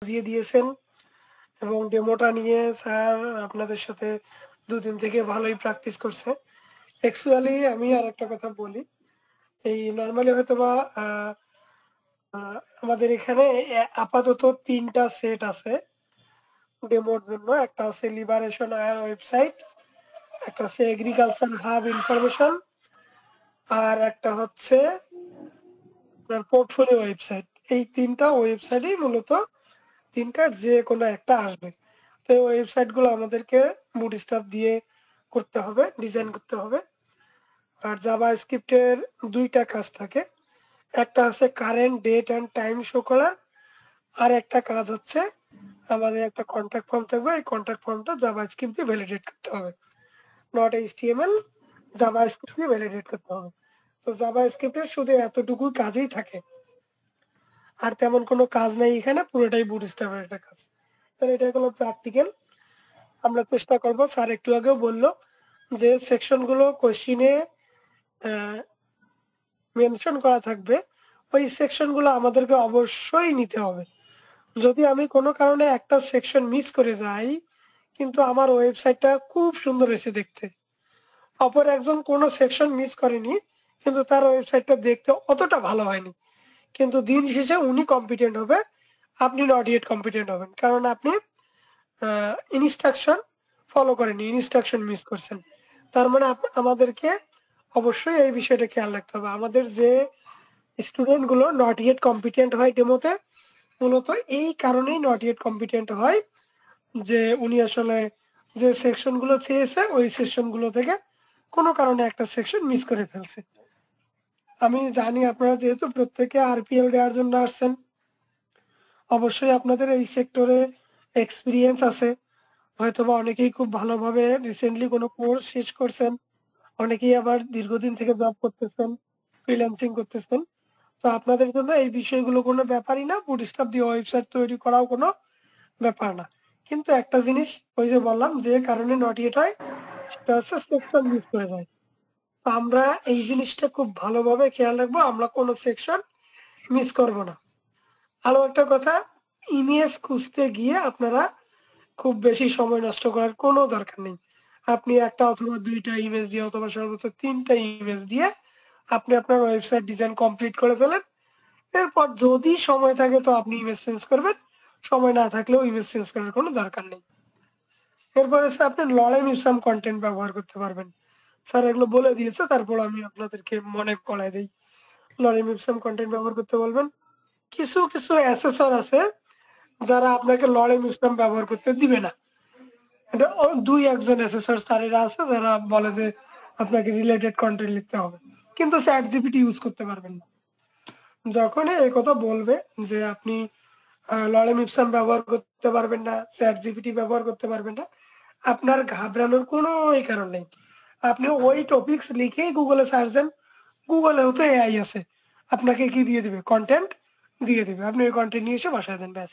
বুঝিয়ে দিয়েছেন এবং ডেমোটা নিয়ে স্যার আপনাদের সাথে ২ দিন থেকে ভালোই প্র্যাকটিস করছে। অ্যাকচুয়ালি আমি আরেকটা কথা বলি। এই নরমালি হয়তোবা আ আ আমাদের এখানে আপাতত ৩ টা সেট আছে ডেমোর জন্য। একটা হচ্ছে লিবারেশন আয়ার ওয়েবসাইট, একটা হচ্ছে এগ্রিকালচার হাব ইনফরমেশন, আর একটা হচ্ছে আপনার পোর্টফোলিও ওয়েবসাইট। এই ৩ টা ওয়েবসাইটেই মূলত ৩ টার যেকোনো একটা আসবে। তো এই ওয়েবসাইট গুলো আমাদেরকে বুটস্ট্র্যাপ দিয়ে করতে হবে, ডিজাইন করতে হবে। আর জাভাস্ক্রিপ্ট এর ২ টা কাজ থাকে। একটা হচ্ছে current date and time show করা। আর একটা কাজ হচ্ছে আমাদের একটা কন্ট্যাক্ট ফর্ম থাকবে। এই কন্ট্যাক্ট ফর্মটা জাভাস্ক্রিপ্ট দিয়ে ভ্যালিডেট করতে হবে। নট এইচটিএমএল, জাভাস্ক্রিপ্ট দিয়ে ভ্যালিডেট করতে হবে। তো জাভাস্ক্রিপ্ট এর শুধু এতটুকু কাজই থাকে। আর তেমন কোনো কাজ নাই এখানে, পুরোটাই বুটস্ট্র্যাপের একটা কাজ। তাহলে এটা হলো প্র্যাকটিক্যাল। আমরা চেষ্টা করব, স্যার একটু আগেও বলল যে সেকশন গুলো কোশ্চিনে মেনশন করা থাকবে, ওই সেকশন গুলো আমাদেরকে অবশ্যই নিতে হবে। যদি আমি কোনো কারণে একটা সেকশন মিস করে যাই, কিন্তু আমার ওয়েবসাইটটা খুব সুন্দর হয়েছে দেখতে, অপর একজন কোনো সেকশন মিস করেনি কিন্তু তার ওয়েবসাইটটা দেখতে অতটা ভালো হয়নি, কিন্তু দিন শেষে উনি কম্পিটেন্ট হবে, আপনি নট ইয়েট কম্পিটেন্ট হবেন, কারণ আপনি ইনস্ট্রাকশন ফলো করেনি, ইনস্ট্রাকশন মিস করছেন। তার মানে আমাদেরকে অবশ্যই এই বিষয়টা খেয়াল রাখতে হবে। আমাদের যে স্টুডেন্ট গুলো নট ইয়েট কম্পিটেন্ট হয় ডেমোতে, মূলত এই কারণেই নট ইয়েট কম্পিটেন্ট হয় যে উনি আসলে যে সেকশন গুলো চেয়েছে ওই সেকশন গুলো থেকে কোনো কারণে একটা সেকশন মিস করে ফেলছে। আমি জানি আপনারা যেহেতু প্রত্যেকে আরপিএল দেওয়ার জন্য আসছেন, অবশ্যই আপনাদের এই সেক্টরে এক্সপিরিয়েন্স আছে। হয়তোবা অনেকেই খুব ভালোভাবে রিসেন্টলি কোনো কোর্স শেষ করছেন। অনেকেই আবার দীর্ঘদিন থেকে জব করতেছেন, ফ্রিল্যান্সিং করতেছেন। তো আপনাদের জন্য এই বিষয়গুলো কোনো ব্যাপারই না। বুটস্ট্র্যাপ দিয়ে ওয়েবসাইট তৈরি করাও কোনো ব্যাপার না। কিন্তু একটা জিনিস, ওই যে বললাম যে কারণে নট ইয়েট হয়, সেটা হচ্ছে সেকশন মিস করে যায়। তো আমরা এই জিনিসটা খুব ভালোভাবে খেয়াল রাখবো, আমরা কোনো সেকশন মিস করব না। আরো একটা কথা, ইমেজ খুঁজতে গিয়ে আপনারা খুব বেশি সময় নষ্ট করার কোনো দরকার নেই। আপনি ১ টা অথবা ২ টা ইমেজ দিয়ে অথবা সর্বোচ্চ ৩ টা ইমেজ দিয়ে আপনি আপনার ওয়েবসাইট ডিজাইন কমপ্লিট করে ফেলেন। এরপর যদি সময় থাকে তো আপনি ইমেজ চেঞ্জ করবেন। সময় না থাকলেও ইমেজ চেঞ্জ করার কোনো দরকার নেই। এরপর হচ্ছে আপনি লরেম ইপসাম কনটেন্ট ব্যবহার করতে পারবেন। স্যার এগুলো বলে দিয়েছে, তারপর আমি আপনাদেরকে মনে করায় দেই। লরেম ইপসাম কনটেন্ট ব্যবহার করতে বলবেন। কিছু অ্যাসেসর আছে যারা আপনাকে লরেম ইপসাম ব্যবহার করতে দিবে না। এটা ২-১ জন অ্যাসেসর স্যারেরা আছে যারা বলে যে আপনাকে রিলেটেড কনটেন্ট লিখতে হবে। কিন্তু চ্যাট জিপিটি ইউজ করতে পারবেন না। যখনই এই কথা বলবে যে আপনি লরেম ইপসাম ব্যবহার করতে পারবেন না, চ্যাট জিপিটি ব্যবহার করতে পারবেন না, আপনার ঘাবড়ানোর কোনোই কারণ নেই। আপনি ওই টপিকস লিখেই গুগলে সার্চ দেন। গুগলেও তো এআই আছে। আপনাকে কি দিয়ে দিবে? কনটেন্ট দিয়ে দিবে। আপনি ওই কনটেন্ট নিয়ে এসে বসায় দেন, ব্যাস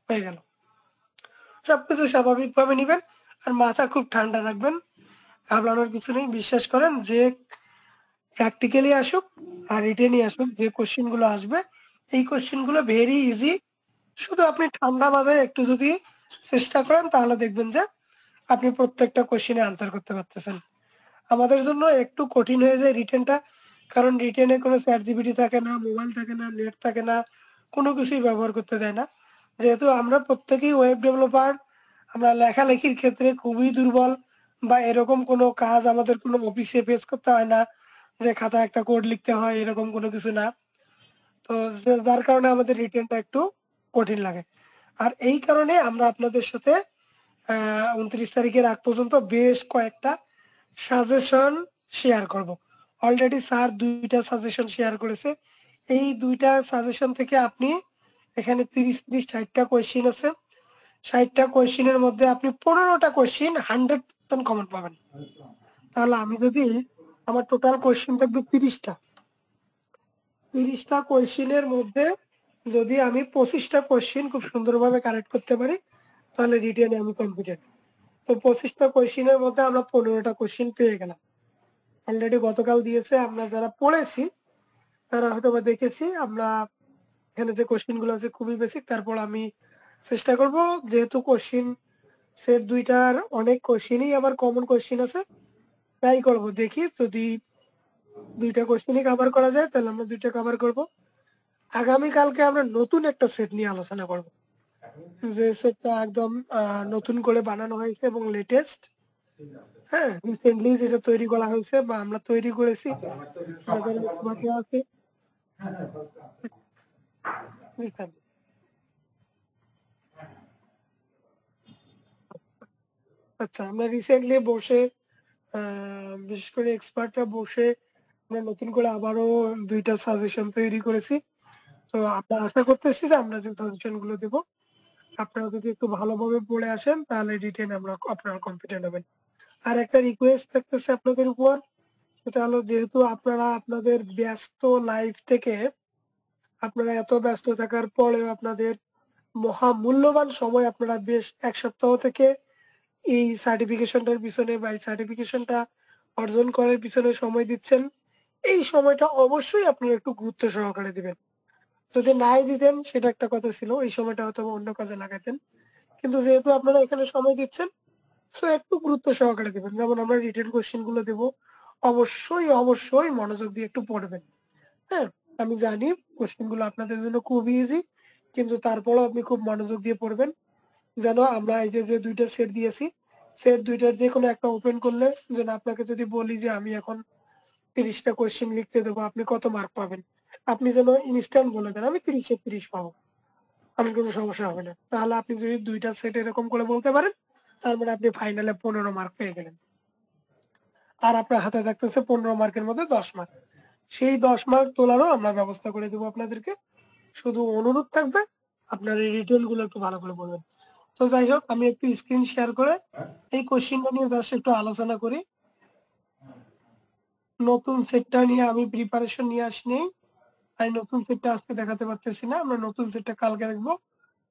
হয়ে গেল। সবকিছু স্বাভাবিকভাবে নিবেন আর মাথা খুব ঠান্ডা রাখবেন। ঘাবড়ানোর কিছু নেই। বিশ্বাস করেন যে প্র্যাকটিক্যালি আসুক আর রিটেনই আসুক, যে কোয়েশ্চেন গুলো আসবে, এই কোয়েশ্চেন গুলো ভেরি ইজি। শুধু আপনি ঠান্ডা মাথায় একটু যদি চেষ্টা করেন তাহলে দেখবেন যে আপনি প্রত্যেকটা কোয়েশ্চেনে আনসার করতে পারতেছেন। আমাদের জন্য একটু কঠিন হয়ে যায় রিটেনটা। কারণ রিটেনে কোনো চ্যাট জিপিটি থাকে না, মোবাইল থাকে না, নেট থাকে না, কোনো কিছুই ব্যবহার করতে দেয় না। যেহেতু আমরা প্রত্যেকেই ওয়েব ডেভেলপার, আমরা লেখালেখির ক্ষেত্রে খুবই দুর্বল, বা এরকম কোনো কাজ আমাদের কোনো অফিসে ফেস করতে হয় না যে খাতায় একটা কোড লিখতে হয়, এরকম কোনো কিছু না। তো যার কারণে আমাদের রিটেনটা একটু কঠিন লাগে। আর এই কারণে আমরা আপনাদের সাথে ২৯ তারিখের আগ পর্যন্ত বেশ কয়েকটা সাজেশন শেয়ার করব। অলরেডি স্যার ২ টা সাজেশন শেয়ার করেছে। এই ২ টা সাজেশন থেকে আপনি এখানে ৩০, ৬০ টা কোয়েশ্চেন আছে। ৬০ টা কোয়েশ্চেনের মধ্যে আপনি ১৫ টা কোয়েশ্চেন 100% কমন পাবেন। তাহলে আমি যদি আমার টোটাল কোয়েশ্চেন থাকবে ৩০ টা। ৩০ টা কোয়েশ্চেনের মধ্যে যদি আমি ২৫ টা কোয়েশ্চেন খুব সুন্দরভাবে কারেক্ট করতে পারি, তাহলে রিটেনে আমি কনফিডেন্ট। তো ২৫ টা কোয়েশ্চেনের মধ্যে আমরা ১৫ টা কোয়েশ্চেন পেয়ে গেলাম। অলরেডি গতকাল দিয়েছে, আমরা যারা পড়েছি তারা হয়তোবা দেখেছি আমরা এখানে যে কোয়েশ্চেন গুলো আছে খুবই বেসিক। তারপর আমি চেষ্টা করব, যেহেতু কোশ্চিন সেট ২ টার অনেক কোশ্চিনই আবার কমন কোশ্চিন আছে। ট্রাই করব, দেখি যদি ২ টা কোশ্চেনই কভার করা যায় তাহলে আমরা ২ টা কভার করব। আগামীকালকে আমরা নতুন একটা সেট নিয়ে আলোচনা করব। যে সেটটা একদম নতুন করে বানানো হয়েছে এবং লেটেস্ট। হ্যাঁ? রিসেন্টলি যেটা তৈরি করা হয়েছে বা আমরা তৈরি করেছি। আমাদের এক্সপার্টরা আছে। জি স্যার। আচ্ছা, আমরা রিসেন্টলি বসে আ বিশেষ করে এক্সপার্টরা বসে আমরা নতুন করে আবারও ২ টা সাজেশন তৈরি করেছি। তো আমরা আশা করতেছি যে আমরা যে সাজেশন গুলো দেব, আপনারা যদি একটু ভালোভাবে পড়ে আসেন তাহলে রিটেন আপনারা কনফিডেন্ট হবেন। আর একটা রিকোয়েস্ট থাকতেছে আপনাদের উপর, সেটা হলো যেহেতু আপনারা আপনাদের ব্যস্ত লাইফ থেকে আপনারা এত ব্যস্ত থাকার পরেও আপনাদের মহামূল্যবান সময় আপনারা বেশ ১ সপ্তাহ থেকে এই সার্টিফিকেশনটার পিছনে বা এই সার্টিফিকেশনটা অর্জন করার পিছনে সময় দিচ্ছেন। এই সময়টা অবশ্যই আপনারা একটু গুরুত্ব সহকারে দিবেন। যদি নাই দিতেন সেটা একটা কথা ছিল। এই সময়টা হয়তোবা অন্য কাজে লাগাতেন। কিন্তু যেহেতু আপনারা এখানে সময় দিচ্ছেন, সো একটু গুরুত্ব সহকারে দিবেন। যেমন আমরা রিটেন কোয়েশ্চেন গুলো দেব। অবশ্যই মনোযোগ দিয়ে একটু পড়বেন। হ্যাঁ? আমি জানি কোয়েশ্চেন গুলো আপনাদের জন্য খুবই ইজি। কিন্তু তারপরেও আপনি খুব মনোযোগ দিয়ে পড়বেন। যেন আমরা এই যে ২ টা সেট দিয়েছি, সেট ২ টার যেকোনো একটা ওপেন করলে যেন আপনাকে যদি বলি যে আমি এখন ৩০ টা কোয়েশ্চেন লিখতে দেবো, আপনি কত মার্ক পাবেন? আপনি যেন ইনস্ট্যান্ট বলে দেন, আমি ৩০ এ ৩০ পাবো। আমার কোনো সমস্যা হবে না। তাহলে আপনি যদি ২ টা সেট এরকম করে বলতে পারেন, তার মানে আপনি ফাইনালে ১৫ মার্ক পেয়ে গেলেন। আর আপনার হাতে থাকতেছে ১৫ মার্কের মধ্যে ১০ মার্ক। সেই ১০ মার্ক তোলারও আমরা ব্যবস্থা করে দেব আপনাদেরকে। শুধু অনুরোধ থাকবে আপনার এই রিটেন গুলো একটু ভালো করে পড়বেন। তো যাই হোক, আমি একটু স্ক্রিন শেয়ার করে এই কোয়েশ্চেনটা নিয়ে জাস্ট একটু আলোচনা করি। নতুন সেটটা নিয়ে আমি প্রিপারেশন নিয়ে আসিনি। তাই নতুন সেটটা আজকে দেখাতে পারতেছি না। আমরা নতুন সেটটা কালকে দেখব।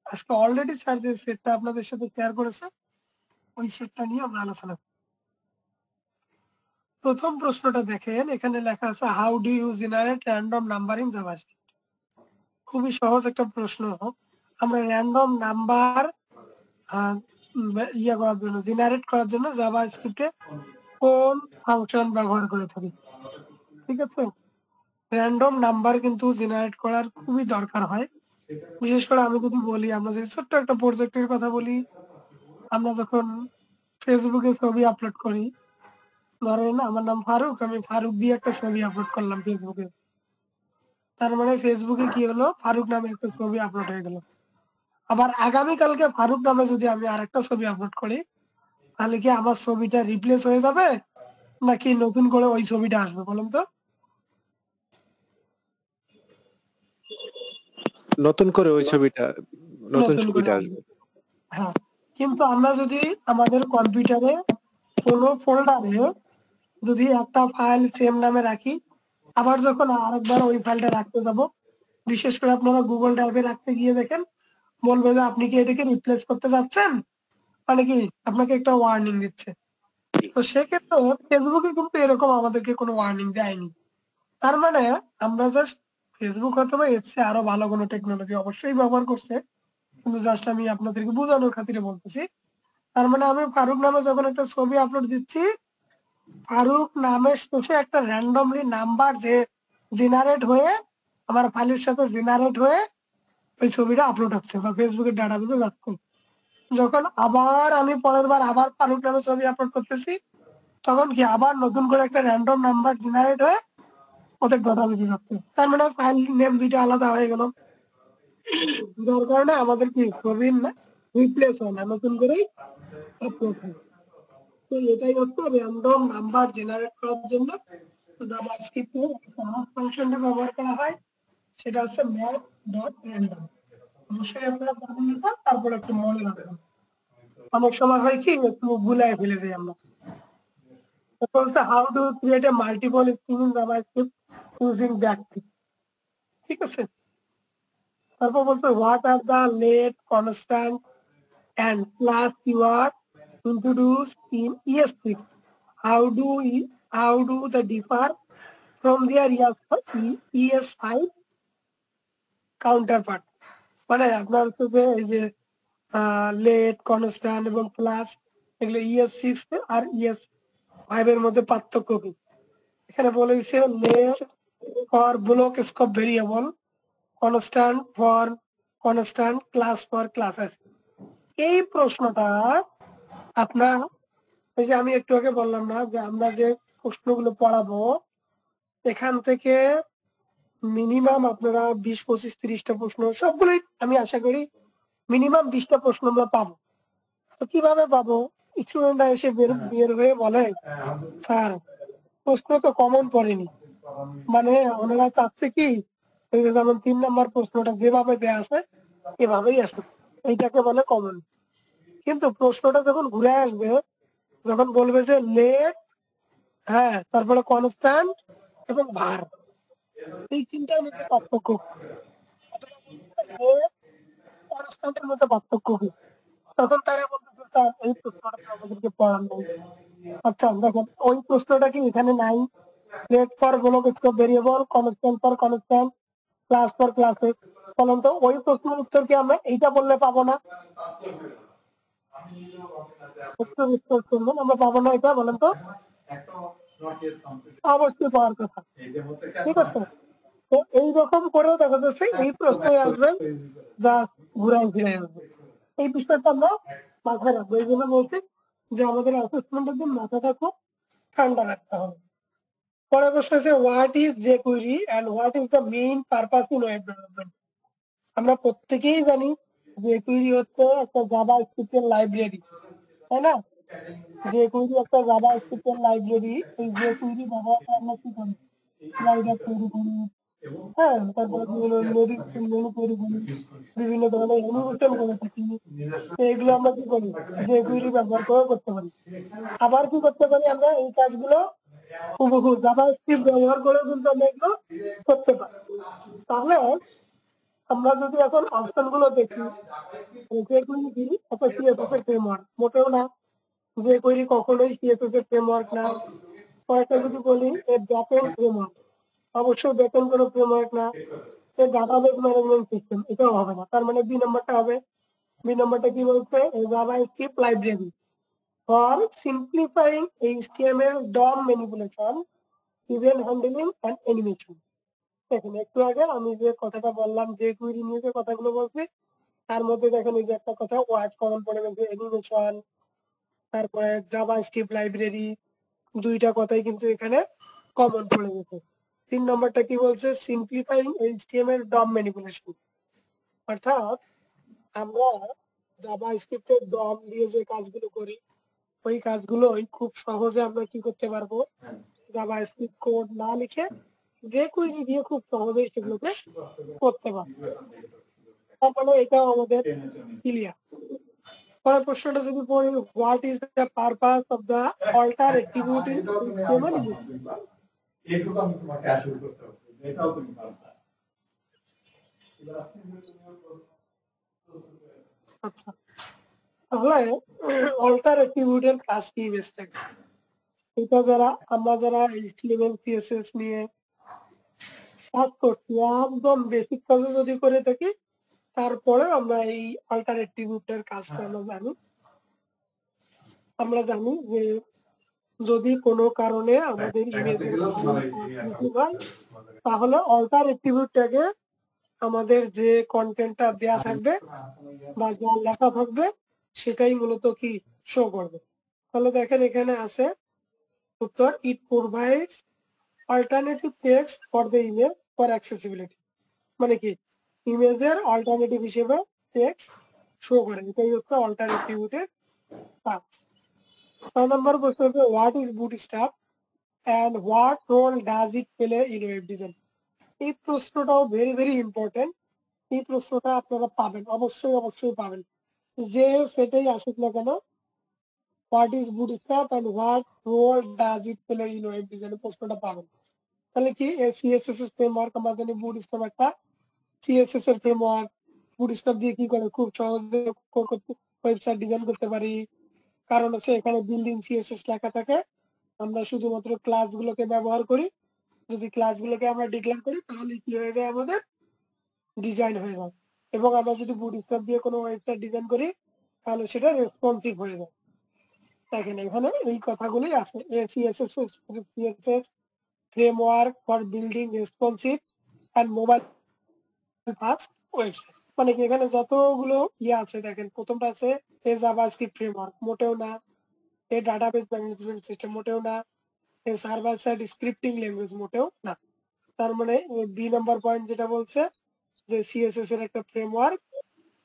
আজকে অলরেডি স্যার যে সেটটা আপনাদের সাথে শেয়ার করেছে, ওই সেটটা নিয়ে আমরা আলোচনা করব। ১ম প্রশ্নটা দেখেন, এখানে লেখা আছে how do you generate random number in JavaScript? খুবই সহজ একটা প্রশ্ন। আমরা র‍্যান্ডম নাম্বার আ করার জন্য জেনারেট করার জন্য জাভাস্ক্রিপ্টে কোন ফাংশন ব্যবহার করে থাকি? ঠিক আছে? র‍্যান্ডম নাম্বার কিন্তু জেনারেট করার খুবই দরকার হয়। বিশেষ করে আমি যদি বলি, আমরা যদি ছোট্ট একটা প্রজেক্টের কথা বলি, আমরা যখন Facebook এ ছবি আপলোড করি, ধরেন আমার নাম ফারুক, আমি ফারুক দিয়ে একটা ছবি আপলোড করলাম Facebook এ। তার মানে Facebook এ কি হলো? ফারুক নামে একটা ছবি আপলোড হয়ে গেল। আবার আগামীকালকে ফারুক নামে যদি আমি আরেকটা ছবি আপলোড করি, তাহলে কি আমার ছবিটা রিপ্লেস হয়ে যাবে? নাকি নতুন করে ওই ছবিটা আসবে বলুন তো? নতুন করে ওই ছবিটা নতুন নতুন করে ছবিটা আসবে। আসবে। হ্যাঁ। কিন্তু আমরা যদি আমাদের কম্পিউটারে কোনো ফোল্ডারে যদি একটা ফাইল সেম নামে রাখি, আবার যখন আরেকবার ওই ফাইলটা রাখতে যাব, বিশেষ করে আপনারা Google Drive এ রাখতে গিয়ে দেখেন, বলবে যে আপনি কি এটাকে রিপ্লেস করতে চাচ্ছেন? মানে কি আপনাকে একটা ওয়ার্নিং দিচ্ছে। তো সেক্ষেত্রে Facebook এ কিন্তু এরকম আমাদেরকে কোনো ওয়ার্নিং দেয়নি। তার মানে আমরা জাস্ট Facebook হয়তোবা এর চেয়ে আরো ভালো কোনো টেকনোলজি অবশ্যই ব্যবহার করছে। কিন্তু জাস্ট আমি আপনাদেরকে বোঝানোর খাতিরে বলতেছি। তার মানে আমি ফারুক নামে যখন একটা ছবি আপলোড দিচ্ছি, ফারুক নামের শেষে একটা randomly নাম্বার যে জেনারেট হয়ে আমার ফাইলের সাথে জেনারেট হয়ে ওই ছবিটা আপলোড হচ্ছে বা Facebook এর ডাটাবেসে যাচ্ছে। যখন আবার আমি পরের বার আবার ফারুক নামে ছবি আপলোড করতেছি, তখন কি আবার নতুন করে একটা র‍্যান্ডম নাম্বার জেনারেট হয়ে ওদের ডাটাবেসে যাচ্ছে। তার মানে ফাইল নেম ২ টা আলাদা হয়ে গেল। যার কারণে আমাদের কি ছবির না রিপ্লেস হয় না, নতুন করেই আপলোড হয়। তো এটাই হচ্ছে র‍্যান্ডম নাম্বার জেনারেট করার জন্য জাভাস্ক্রিপ্ট এর একটা ফাংশনটা ব্যবহার করা হয়। সেটা হচ্ছে math.random। অবশ্যই আপনারা পড়বেন এটা, তারপর একটু মনে রাখবেন। অনেক সময় হয় কি একটু গুলায় ফেলে যাই আমরা। তারপর হচ্ছে how to create a multiple string in JavaScript using backtick. ঠিক আছে? তারপর বলছে what are the let constant and class you are introduced in ES6. How do how do they differ from their ES5 counterpart? মানে আপনার হচ্ছে যে এই যে লেট, কনস্ট্যান্ট এবং ক্লাস, এগুলো ES 6 আর ES 5 এর মধ্যে পার্থক্য কি? এখানে বলে দিচ্ছে let for block scope variable, constant for constant, class for classes. এই প্রশ্নটা আপনার, ওই যে আমি একটু আগে বললাম না যে আমরা যে প্রশ্নগুলো পড়াবো এখান থেকে মিনিমাম আপনারা 20, 25, 30টা প্রশ্ন সবগুলোই আমি আশা করি মিনিমাম 20টা প্রশ্ন আমরা পাবো। তো কিভাবে পাবো? স্টুডেন্টরা এসে বের হয়ে বলে, স্যার প্রশ্ন তো কমন পড়েনি, মানে ওনারা চাচ্ছে কি এই যে যেমন 3 নম্বর প্রশ্নটা যেভাবে দেয়া আছে এভাবেই আসুক, এইটাকে বলে কমন। কিন্তু প্রশ্নটা যখন ঘুরে আসবে, যখন বলবে যে লেট, হ্যাঁ, তারপরে কনস্ট্যান্ট এবং ভার, এই তিনটার মধ্যে পার্থক্য কি? অথবা বলবে লেট কনস্ট্যান্টের মধ্যে পার্থক্য কি? তখন তারা বলতেছে স্যার এই প্রশ্নটা তো আমাদেরকে পড়ান নাই। আচ্ছা দেখেন ওই প্রশ্নটা কি এখানে নাই? Let for block scope variable, constant for constant, class for classes. বলেন তো ওই প্রশ্নের উত্তর কি আমরা এইটা বললে পাবো না? উত্তর স্পষ্ট শুনবেন, আমরা পাবো না এটা, বলেন তো? অবশ্যই পাওয়ার কথা, ঠিক আছে। তো এইরকম করেও দেখা যাচ্ছে এই প্রশ্নই আসবে যা ঘুরাই ফিরে আসবে। এই বিষয়টা আমরা মাথায় রাখবো, এই জন্য বলছি যে আমাদের অ্যাসেসমেন্টের দিন মাথাটা খুব ঠান্ডা রাখতে হবে। পরের প্রশ্ন আছে what is jQuery and what is the main purpose in web development. আমরা প্রত্যেকেই জানি jQuery হচ্ছে একটা জাভা স্ক্রিপ্টের লাইব্রেরি, তাই না? jQuery একটা জাভা স্ক্রিপ্টের লাইব্রেরি। এই jQuery ব্যবহার করে আমরা কি করি? স্লাইডার তৈরি করি, হ্যাঁ, তারপরে বিভিন্ন মেনু তৈরি করি, বিভিন্ন ধরনের অ্যানিমেশন করে থাকি। তো এগুলো আমরা কি করি? jQuery ব্যবহার করে করতে পারি। আবার কি করতে পারি আমরা এই কাজগুলো হুবহু জাভাস্ক্রিপ্ট ব্যবহার করেও কিন্তু আমরা এগুলো করতে পারি। তাহলে আমরা যদি এখন অপশন গুলো দেখি, jQuery কি একটা CSS এর ফ্রেমওয়ার্ক? মোটেও না, jQuery কখনোই CSS এর ফ্রেমওয়ার্ক না। কয়েকটা যদি বলি এর ব্যাকএন্ড ফ্রেমওয়ার্ক, অবশ্যই ব্যাকএন্ড কোনো ফ্রেমওয়ার্ক না। এর ডাটাবেস ম্যানেজমেন্ট সিস্টেম, এটাও হবে না। তার মানে বি নাম্বারটা হবে। বি নাম্বারটা কি বলছে? JavaScript library for simplifying HTML DOM manipulation, event handling and animation. দেখেন একটু আগে আমি যে কথাটা বললাম jQuery নিয়ে যে কথাগুলো বলছি তার মধ্যে দেখেন এই যে একটা কথা ওয়ার্ড কমন পড়ে গেছে, অ্যানিমেশন, তারপরে জাভাস্ক্রিপ্ট লাইব্রেরি, দুইটা কথাই কিন্তু এখানে কমন পড়ে গেছে। 3 নম্বরটা কি বলছে? সিম্পলিফাইং HTML DOM ম্যানিপুলেশন, অর্থাৎ আমরা জাভাস্ক্রিপ্টের DOM দিয়ে যে কাজগুলো করি ওই কাজগুলোই খুব সহজে আমরা কি করতে পারবো? জাভাস্ক্রিপ্ট কোড না লিখে jQuery দিয়ে খুব সহজেই সেগুলোকে করতে পারবো। তারপরে এটাও আমাদের ক্লিয়ার। পরের প্রশ্নটা যদি পড়ি, what is the purpose of the alter attribute in HTML? এইটুকু আমি তোমাকে অ্যাসিওর করতে পারবো, এটাও তুমি পারবা। আচ্ছা, তাহলে অল্টার অ্যাট্রিবিউটের কাজ কি বেস্ট? এটা আমরা যারা HTML CSS নিয়ে কাজ করছি একদম বেসিক কাজও যদি করে থাকি তারপরে আমরা এই অল্টার অ্যাট্রিবিউটের কাজটা আমরা জানি। আমরা জানি যে যদি কোনো কারণে আমাদের ইমেজের মিসিং হয় তাহলে অল্টার অ্যাট্রিবিউটটাকে আমাদের যে কন্টেন্টটা দেয়া থাকবে বা যা লেখা থাকবে সেটাই মূলত কি শো করবে। তাহলে দেখেন এখানে আছে উত্তর, ইট provides alternative text for the image for accessibility. মানে কি ইমেজের অল্টারনেটিভ হিসেবে টেক্সট শো করে, এটাই হচ্ছে অল্টার অ্যাট্রিবিউটের কাজ। 6 নম্বর প্রশ্ন হচ্ছে what is bootstrap and what role does it play in web design. এই প্রশ্নটাও ভেরি ভেরি ইম্পর্টেন্ট। এই প্রশ্নটা আপনারা পাবেন, অবশ্যই অবশ্যই পাবেন, যে সেটাই আসুক না কেন। What is bootstrap and what role does it play in web design প্রশ্নটা পাবেন। তাহলে কি CSS এর ফ্রেমওয়ার্ক, আমরা জানি বুটস্ট্র্যাপ একটা CSS এর ফ্রেমওয়ার্ক। বুটস্ট্র্যাপ দিয়ে কি করে খুব সহজে ওয়েবসাইট ডিজাইন করতে পারি, কারণ হচ্ছে এখানে বিল্ডিং CSS লেখা থাকে। আমরা শুধুমাত্র ক্লাসগুলোকে ব্যবহার করি, যদি ক্লাসগুলোকে আমরা ডিক্লেয়ার করি তাহলে কি হয়ে যায়? আমাদের ডিজাইন হয়ে যায়। এবং আমরা যদি বুটস্ট্র্যাপ দিয়ে কোনো ওয়েবসাইট ডিজাইন করি তাহলে সেটা রেসপন্সিভ হয়ে যায়। দেখেন এখানে এই কথাগুলোই আছে, CSS framework for building responsive and mobile fast website. মানে কি এখানে যতগুলো আছে দেখেন, প্রথমটা আছে এ জাভাস্ক্রিপ্ট ফ্রেমওয়ার্ক, মোটেও না। এ ডাটাবেস ম্যানেজমেন্ট সিস্টেম, মোটেও না। এ সার্ভার সাইড স্ক্রিপ্টিং ল্যাঙ্গুয়েজ, মোটেও না। তার মানে বি নাম্বার পয়েন্ট যেটা বলছে যে সিএসএস এর একটা ফ্রেমওয়ার্ক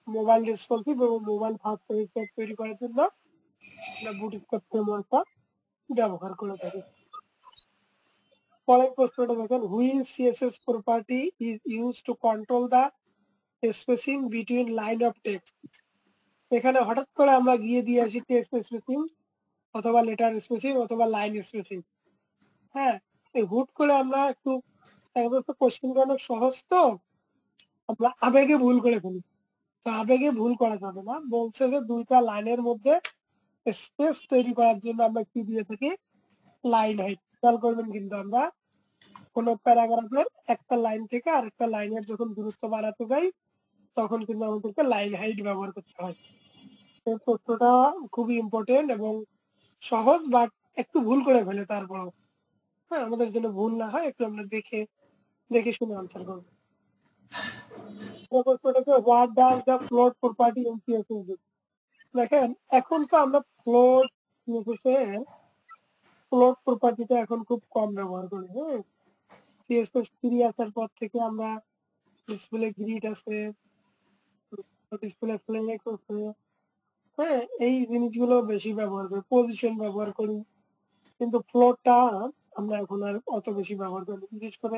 মোবাইল রেসপন্সিভ এবং মোবাইল ফাস্ট ওয়েবসাইট তৈরি করার জন্য আমরা বুটস্ট্র্যাপ ফ্রেমওয়ার্কটা ব্যবহার করে থাকি। পরের প্রশ্নটা দেখেন, which CSS property is use to control the spacing between line of text. এখানে হঠাৎ করে আমরা গিয়ে দিয়ে আসি টেক্সট স্পেসিং অথবা লেটার স্পেসিং অথবা লাইন স্পেসিং। হ্যাঁ, এই হুট করে আমরা একটু কোশ্চেনটা অনেক সহজ, তো আমরা আবেগে ভুল করে ফেলি। তো আবেগে ভুল করা যাবে না, বলছে যে দুইটা লাইনের মধ্যে স্পেস তৈরি করার জন্য আমরা কি দিয়ে থাকি, লাইন হাইট। খেয়াল করবেন কিন্তু আমরা কোন প্যারাগ্রাফের একটা লাইন থেকে আরেকটা লাইনের যখন দূরত্ব বাড়াতে যাই তখন কিন্তু আমাদেরকে লাইন হাইট ব্যবহার করতে হয়। এই প্রশ্নটা খুবই ইম্পর্টেন্ট এবং সহজ, বাট একটু ভুল করে ফেলে তারপর। হ্যাঁ, আমাদের জন্য ভুল না হয় একটু আমরা দেখে শুনে আনসার করবো। প্রশ্নটাকে what does the float property in CSS do. দেখেন এখন তো আমরা ফ্লোট ফ্লোট প্রপার্টিটা এখন খুব কম ব্যবহার করি। হ্যাঁ, সিএসএস 3 আসার পর থেকে আমরা ডিসপ্লে গ্রিড আছে, ডিসপ্লে ফ্লেক্স আছে, হ্যাঁ এই জিনিসগুলো বেশি ব্যবহার করি, পজিশন ব্যবহার করি, কিন্তু ফ্লোটটা আমরা এখন আর অত বেশি ব্যবহার করি। বিশেষ করে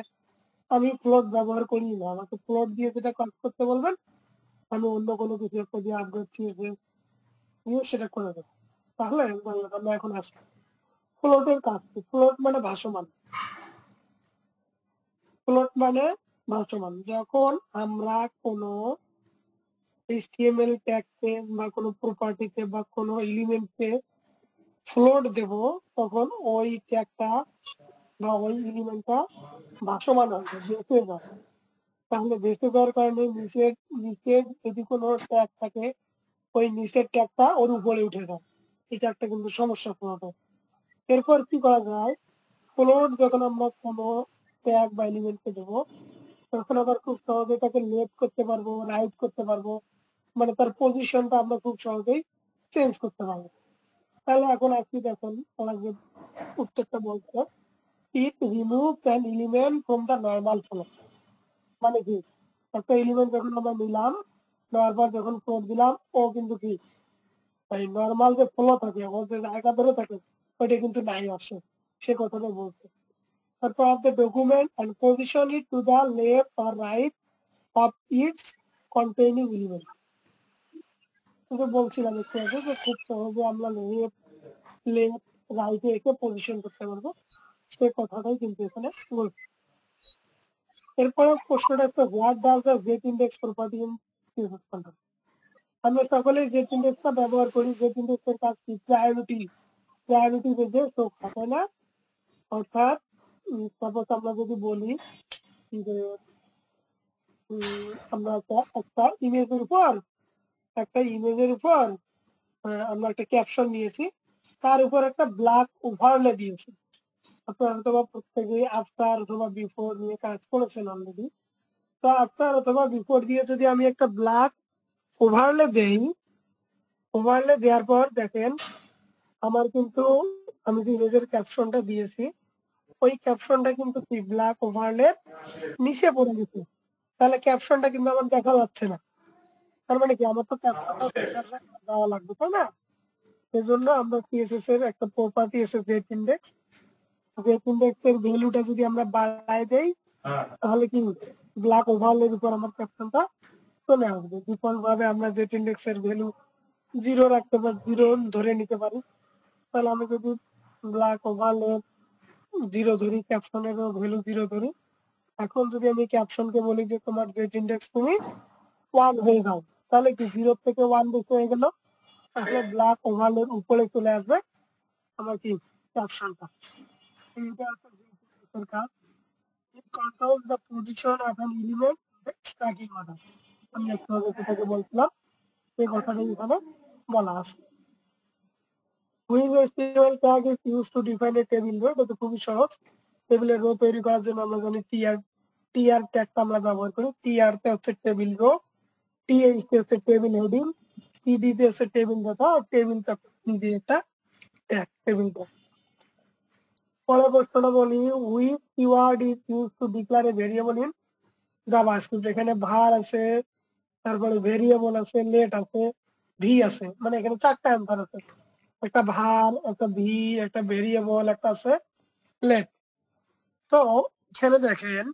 আমি ফ্লোট ব্যবহার করি না, আমাকে ফ্লোট দিয়ে যেটা কাজ করতে বলবেন আমি অন্য কোনো কিছু একটা দিয়ে আপডেট দিয়ে সেটা করে দেবো। তাহলে আমরা এখন আসি ফ্লোটের কাজ কি। ফ্লোট মানে ভাসমান। ফ্লোট মানে ভাসমান। যখন আমরা কোনো HTML ট্যাগকে বা কোনো প্রপার্টিতে বা কোনো এলিমেন্টকে ফ্লোট দেব তখন ওই ট্যাগটা বা ওই এলিমেন্টটা ভাসমান হবে, ভেসে যাবে। তাহলে ভেসে যাওয়ার কারণে নিচের যদি কোনো ট্যাগ থাকে ওই নিচের ট্যাগটা ওর উপরে উঠে যায়, এটা একটা কিন্তু সমস্যা ফ্লোটে। এরপর কি করা যায়, ফ্লোট যখন আমরা কোনো ট্যাগ বা এলিমেন্টকে দেবো তখন আবার খুব সহজে তাকে লেফট করতে পারবো, রাইট করতে পারবো, মানে তার পজিশনটা আমরা খুব সহজেই চেঞ্জ করতে পারবো। তাহলে এখন আপনি দেখুন ওরা যে উত্তরটা বলছে, it remove an element from the normal flow. মানে কি একটা এলিমেন্ট যখন আমরা নিলাম, নেওয়ার পর যখন ফ্লোট দিলাম ও কিন্তু কি এই নর্মাল যে ফ্লো থাকে ও যে জায়গা ধরে থাকে ওইটা কিন্তু নাই আসে, সে কথাটা বলছে। তারপর of the document and position it to the left or right of its containing element. তো বলছিলাম একটু আগে যে খুব সহজে আমরা লেফট রাইটে একে পজিশন করতে পারবো, সেই কথাটাই কিন্তু এখানে বলছি। এরপরে প্রশ্নটা হচ্ছে what does the get index property in CSS control. আমরা সকলেই গেট ইন্ডেক্সটা ব্যবহার করি। গেট ইন্ডেক্সের কাজ কি, প্রায়োরিটি বেজে শো থাকে না। অর্থাৎ সাপোজ আমরা যদি বলি যে আমরা একটা ইমেজের উপর আমরা একটা ক্যাপশন নিয়েছি, তার উপর একটা ব্ল্যাক ওভারলে দিয়েছি। আপনারা অথবা প্রত্যেকে আফটার অথবা বিফোর নিয়ে কাজ করেছেন অলরেডি। তো আফটার অথবা বিফোর দিয়ে যদি আমি একটা ব্ল্যাক ওভারলে দেই, ওভারলে দেওয়ার পর দেখেন আমার কিন্তু আমি যে ইমেজের ক্যাপশনটা দিয়েছি ওই ক্যাপশনটা কিন্তু কি ব্ল্যাক ওভারলে নিচে পড়ে গেছে। তাহলে ক্যাপশনটা কিন্তু আমার দেখা যাচ্ছে না। তার মানে কি আমার তো ক্যাপশনটা দেওয়া লাগবে, তাই না? এজন্য আমরা সিএসএস এর একটা প্রপার্টি আছে গেট ইন্ডেক্স। গেট ইন্ডেক্স এর ভ্যালুটা যদি আমরা বাড়ায় দেই তাহলে কি ব্ল্যাক ওভারলের উপর আমার ক্যাপশনটা চলে আসবে। ডিফল্ট ভাবে আমরা গেট ইন্ডেক্স এর ভ্যালু 0 রাখতে পারি, 0 ধরে নিতে পারি। তাহলে আমি যদি ব্ল্যাক ওভারলে 0 ধরি, ক্যাপশনের ভ্যালু 0 ধরি, এখন যদি আমি ক্যাপশনকে বলি যে তোমার গেট ইন্ডেক্স তুমি 1 হয়ে যাও, তাহলে কি 0 থেকে 1 বেশি হয়ে গেল, তাহলে ব্ল্যাক ওভারলের উপরে চলে আসবে আমার কি ক্যাপশনটা। এইটা আছে গেট কাজ। It controls the position of an element in the stacking order. আমি একটু আগে সেটাকে বলছিলাম, এই কথাটাই এখানে বলা আছে। Which HTML tag is use to define a table row. এটা তো খুবই সহজ। টেবিলের রো তৈরি করার জন্য আমরা জানি টিআর ট্যাগটা আমরা ব্যবহার করি। টিআর তে হচ্ছে টেবিল রো, টিএইচ তে হচ্ছে টেবিল হেডিং, টিডি তে হচ্ছে টেবিল ডাটা, আর টেবিলটা নিজে একটা ট্যাগ, টেবিল ট্যাগ। পরের প্রশ্নটা বলি, which keyword is use two declare A variable in JavaScript. এখানে var আছে, তারপরে ভেরিয়েবল আছে, লেট আছে, ভি আছে, মানে এখানে চারটা অ্যান্সার আছে। একটা var, একটা ভি, একটা ভেরিয়েবল, একটা আছে লেট। তো এখানে দেখেন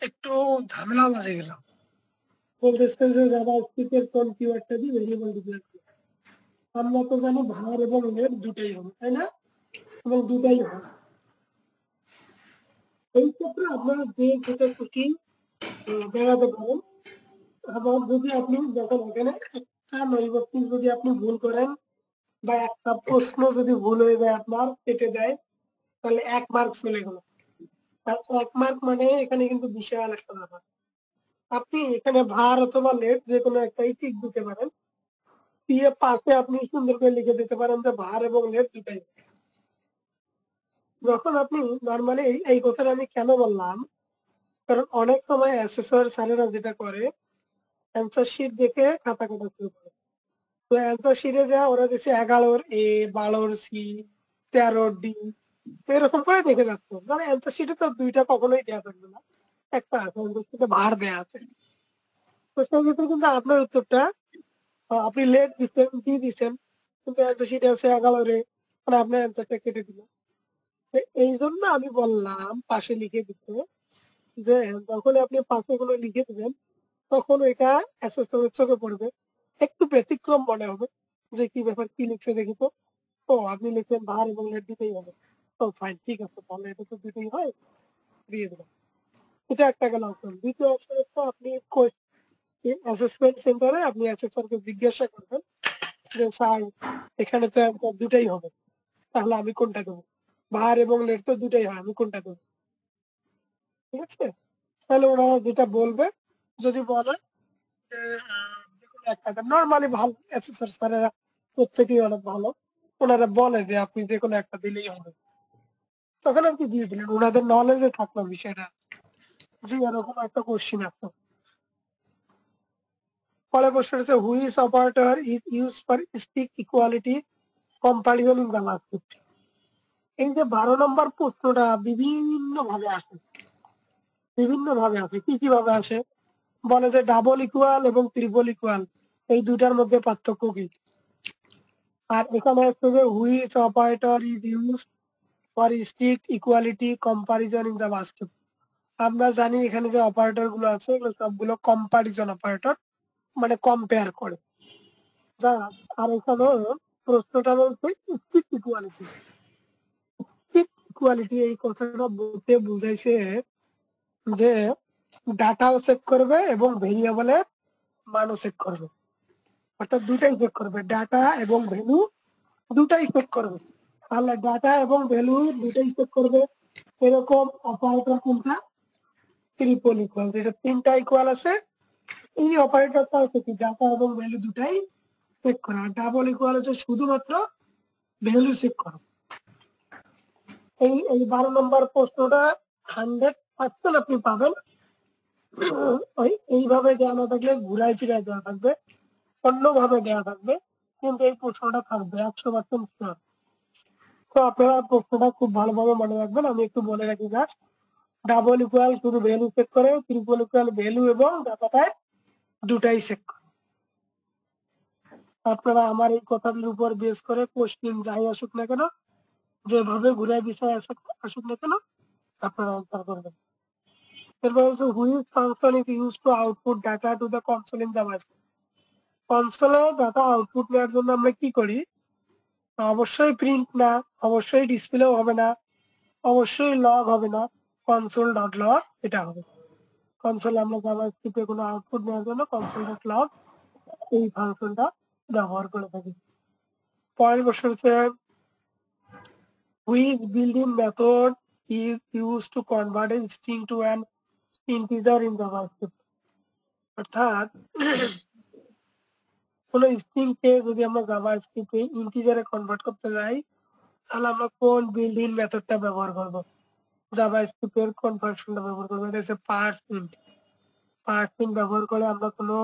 একটু ঝামেলা বাজে গেল। বলতেছে যে জাভাস্ক্রিপ্টের কোন কিওয়ার্ডটা দিয়ে ভেরিয়েবল ডিক্লেয়ার করবে। আমরা তো জানি var এবং লেট দুটাই হবে, তাই না? এবং দুটাই হয়। এই ক্ষেত্রে আপনারা যে যেটা খুশি দেখাতে পারেন। আবার যদি আপনি যখন এখানে একটা নৈর্ব্যক্তিক যদি আপনি ভুল করেন বা একটা প্রশ্ন যদি ভুল হয়ে যায় আপনার কেটে দেয়, তাহলে 1 মার্ক চলে গেল। আর 1 মার্ক মানে এখানে কিন্তু বিশাল একটা ব্যাপার। আপনি এখানে var অথবা লেট যে কোনো একটাই টিক দিতে পারেন, দিয়ে পাশে আপনি সুন্দর করে লিখে দিতে পারেন যে var এবং লেট দুটাই। যখন আপনি নর্মালি এই কথাটা আমি কেন বললাম, কারণ অনেক সময় অ্যাসেসর স্যারেরা যেটা করে, অ্যান্সার শিট দেখে খাতা কাটা শুরু করে। তো অ্যান্সার শিটে যা ওরা দিচ্ছে 11 এ, 12 সি, 13 ডি, এরকম করে দেখে যাচ্ছে। মানে অ্যান্সার শিটে তো দুইটা কখনোই দেওয়া থাকবে না, একটা আছে অ্যান্সার শিটে ভার দেওয়া আছে। তো সেই ক্ষেত্রে কিন্তু আপনার উত্তরটা আপনি লেট দিচ্ছেন, ডি দিচ্ছেন, কিন্তু অ্যান্সার শিটে আছে 11 এ, মানে আপনার অ্যান্সারটা কেটে দিল। তো এই জন্য আমি বললাম পাশে লিখে দিতে, যে যখন আপনি পাশে কোনো লিখে দিবেন তখন এটা অ্যাসেসরের চোখে পড়বে, একটু ব্যতিক্রম মনে হবে যে কি ব্যাপার, কি লিখছে দেখি তো। তো আপনি লিখছেন var এবং লেট দিতেই হবে। তো ফাইন, ঠিক আছে, তাহলে এটা তো দুটোই হয়, দিয়ে দিলাম। এটা একটা গেল অপশন। দ্বিতীয় অপশন হচ্ছে আপনি অ্যাসেসমেন্ট সেন্টারে আপনি অ্যাসেসরকে জিজ্ঞাসা করবেন যে স্যার এখানে তো answer দুটাই হবে, তাহলে আমি কোনটা দেবো? var এবং লেট তো দুটাই হয়, আমি কোনটা দেবো? ঠিক আছে, তাহলে ওনারা যেটা বলবে, যদি বলে যে যেকোনো একটা, নর্মালি ভালো অ্যাসেসর স্যারেরা প্রত্যেকেই অনেক ভালো, ওনারা বলে যে আপনি যে কোনো একটা দিলেই হবে, তখন আপনি দিয়ে দিলেন, ওনাদের নলেজে থাকলো বিষয়টা যে এরকম একটা কোশ্চিন আছে। পরের প্রশ্ন হচ্ছে which operator is use for stick equality comparison in JavaScript. এই যে 12 নম্বর প্রশ্নটা বিভিন্ন ভাবে আসে, কি কি ভাবে আসে? বলে যে ডাবল ইকুয়াল এবং ট্রিপল ইকুয়াল এই দুইটার মধ্যে পার্থক্য কি? আর এখানে হচ্ছে যে which operator is use for strict equality comparison in JavaScript. আমরা জানি এখানে যে অপারেটর গুলো আছে এগুলো সবগুলো কম্পারিজন অপারেটর, মানে কম্পেয়ার করে যা। আর এখানে প্রশ্নটা বলছে স্ট্রিক্ট ইকুয়ালিটি। স্ট্রিক্ট ইকুয়ালিটি এই কথাটা বলতে বুঝাইছে যে ডাটাও চেক করবে এবং ভেরিয়েবলের মানও চেক করবে, অর্থাৎ দুটাই চেক করবে, ডাটা এবং ভ্যালু দুটাই চেক করবে। তাহলে ডাটা এবং ভ্যালু দুটাই চেক করবে, এরকম অপারেটর কোনটা? ট্রিপল ইকুয়াল, যেটা তিনটা ইকুয়াল আছে এই অপারেটরটা হচ্ছে কি ডাটা এবং ভ্যালু দুটাই চেক করা। আর ডাবল ইকুয়াল হচ্ছে শুধুমাত্র ভ্যালু চেক করা। এই 12 নম্বর প্রশ্নটা 100% আপনি পাবেন। ওই এইভাবে দেওয়া না থাকলে ঘুরাই ফিরাই দেওয়া থাকবে, অন্যভাবে দেওয়া থাকবে, কিন্তু এই প্রশ্নটা থাকবে 100% শিওর। তো আপনারা প্রশ্নটা খুব ভালোভাবে মনে রাখবেন। আমি একটু বলে রাখি জাস্ট, ডাবল ইকুয়াল শুধু ভ্যালু চেক করে, ট্রিপল ইকুয়াল ভ্যালু এবং ডাটাটা দুটাই চেক করে। আপনারা আমার এই কথাটির উপর বেস করে কোশ্চিন যাই আসুক না কেন, যেভাবে ঘুরে বিষয় আসুক না কেন, আপনারা অ্যান্সার করবেন। এরপর হচ্ছে which function is use to output data to the console in JavaScript. কনসোলে ডাটা আউটপুট নেওয়ার জন্য আমরা কি করি? অবশ্যই প্রিন্ট না, অবশ্যই ডিসপ্লেও হবে না, অবশ্যই লগ হবে না, কনসোল ডট লগ এটা হবে। কনসোল আমরা জাভাস্ক্রিপ্টে কোনো আউটপুট নেওয়ার জন্য কনসোল ডট লগ এই ফাংশনটা ব্যবহার করে থাকি। পরের প্রশ্ন হচ্ছে which built-in method is used to convert a string to an integer in JavaScript. অর্থাৎ কোনো স্ট্রিংকে যদি আমরা জাভাস্ক্রিপ্টে ইন্টিজারে কনভার্ট করতে যাই, তাহলে আমরা কোন বিল্ট-ইন মেথডটা ব্যবহার করব? জাভাস্ক্রিপ্টের কনভার্সনটা ব্যবহার করব। এটা হচ্ছে পার্সইন্ট। পার্সইন্ট ব্যবহার করে আমরা কোনো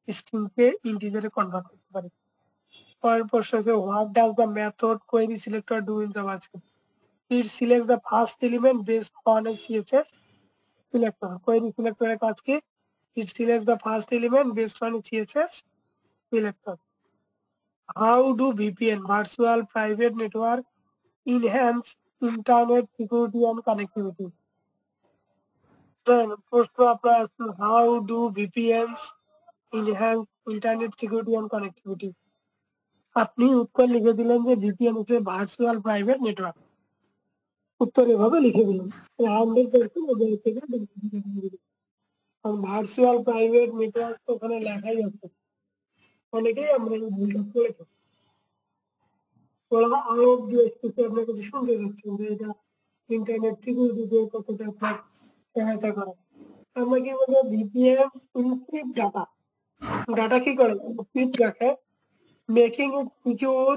স্ট্রিংকে ইন্টিজারে কনভার্ট করতে পারি। পরের প্রশ্ন হচ্ছে what does the method query selector do in JavaScript? It selects the first element based on a CSS selector. Query selector এর কাজ কি? It selects the first element based on a CSS selector. How do VPN, virtual private network, enhance internet security and connectivity? Then প্রশ্ন আপনার আসছে, how do VPNs enhance internet security and connectivity? আপনি উত্তর লিখে দিলেন যে VPN হচ্ছে virtual private network. উত্তর এভাবে লিখে দিলাম। 100% ওদের থেকে কারণ ভার্চুয়াল প্রাইভেট নেটওয়ার্ক তো ওখানে লেখাই আছে। অনেকেই আমরা এই ভুলটা করে থাকি। ওরা আরো ডিএসপিতে আপনার কাছে শুনতে যাচ্ছেন যে এটা ইন্টারনেট সিকিউরিটিতে কতটা আপনার সহায়তা করে। আমরা কি বলবো ভিপিএন ইনক্রিপ্ট ডাটা। ডাটা কি করে? এনক্রিপ্ট রাখে making it secure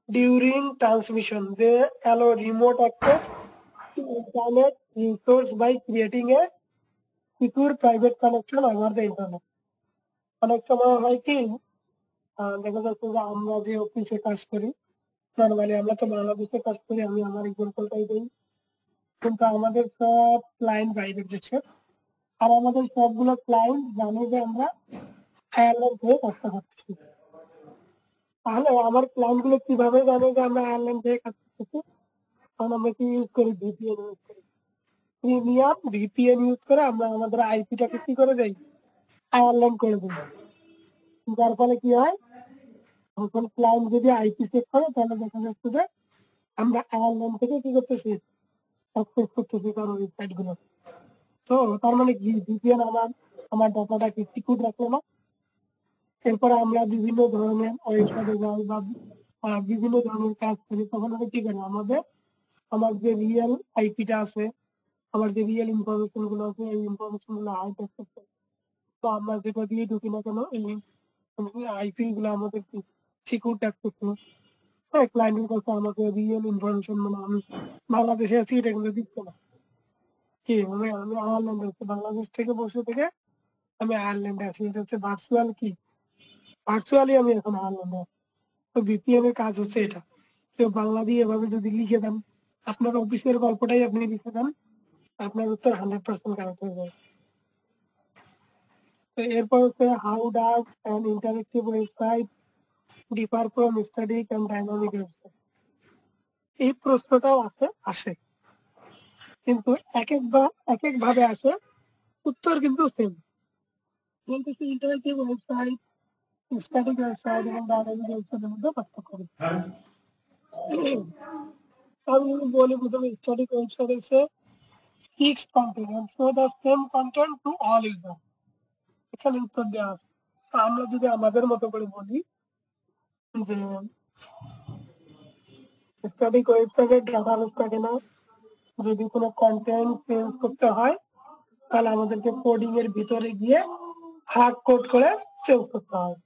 during transmission. They allow remote access to internet resource by creating a secure private connection over the internet. অনেক সময় হয় কি দেখা যাচ্ছে যে আমরা যে অফিসে কাজ করি, নরমালি আমরা তো বাংলাদেশে কাজ করি, আমি আমার এক্সাম্পলটাই দিই। কিন্তু আমাদের সব ক্লায়েন্ট বাইরের দেশে, আর আমাদের সবগুলো ক্লায়েন্ট জানে যে আমরা আয়ারল্যান্ড থেকে কাজটা করতেছি। তাহলে আমার ক্লায়েন্ট গুলো কিভাবে জানে যে আমরা আয়ারল্যান্ড থেকে কাজ করতেছি? কারণ আমরা কি ইউজ করি? ভিপিএন ইউজ করি। প্রিমিয়াম ভিপিএন ইউজ করে আমরা আমাদের আইপিটাকে কি করে দেই? আয়ারল্যান্ড করে দিই। যার ফলে কি হয়? যখন ক্লায়েন্ট যদি আইপি চেক করে তাহলে দেখা যাচ্ছে যে আমরা আয়ারল্যান্ড থেকে কি করতেছি? অ্যাক্সেস করতেছি কারো ওয়েবসাইট গুলো। তো তার মানে কি ভিপিএন আমার ডাটাটাকে সিকিউর রাখলো না। এরপরে আমরা বিভিন্ন ধরনের ওয়েবসাইটে যাই বা বিভিন্ন ধরনের কাজ করি, তখন আমরা কি করি? আমার যে রিয়েল আইপিটা আছে, আমার যে রিয়েল ইনফরমেশন গুলো আছে, এই ইনফরমেশন গুলো হাইড করতে। তো আমরা যেটা দিয়ে ঢুকি না কেন, এই আইপি গুলো আমাদের কি সিকিউর রাখতেছে। হ্যাঁ, ক্লায়েন্টের কাছে আমাকে রিয়েল ইনফরমেশন মানে আমি বাংলাদেশে আছি এটা কিন্তু দিচ্ছে না। কি আমি আয়ারল্যান্ডে আছি, বাংলাদেশ থেকে বসে থেকে আমি আয়ারল্যান্ডে আছি। এটা হচ্ছে ভার্চুয়াল কি? ভার্চুয়ালি আমি এখন আয়ারল্যান্ডে আছি। তো ভিপিএন এর কাজ হচ্ছে এটা। কেউ বাংলা দিয়ে এভাবে যদি লিখে দেন, আপনার অফিসের গল্পটাই আপনি লিখে দেন, আপনার উত্তর 100% কারেক্ট হয়ে যায়। তো এরপর হচ্ছে how does an interactive website differ from static and dynamic website? এই প্রশ্নটাও আসে কিন্তু এক এক ভাবে আসে, উত্তর কিন্তু সেম। বলতেছে ইন্টারেক্টিভ ওয়েবসাইট, স্ট্যাটিক ওয়েবসাইট এবং ডাইনামিক ওয়েবসাইটের মধ্যে পার্থক্য কি? আমি যদি বলি প্রথমে স্ট্যাটিক ওয়েবসাইট হচ্ছে fixed content and show the same content to all users. এখানে উত্তর দেওয়া আছে। তো আমরা যদি আমাদের মতো করে বলি যে স্ট্যাটিক ওয়েবসাইটের ডাটাবেস থাকে না, যদি কোনো কন্টেন্ট চেঞ্জ করতে হয় তাহলে আমাদেরকে কোডিং এর ভিতরে গিয়ে হার্ড কোড করে চেঞ্জ করতে হয়।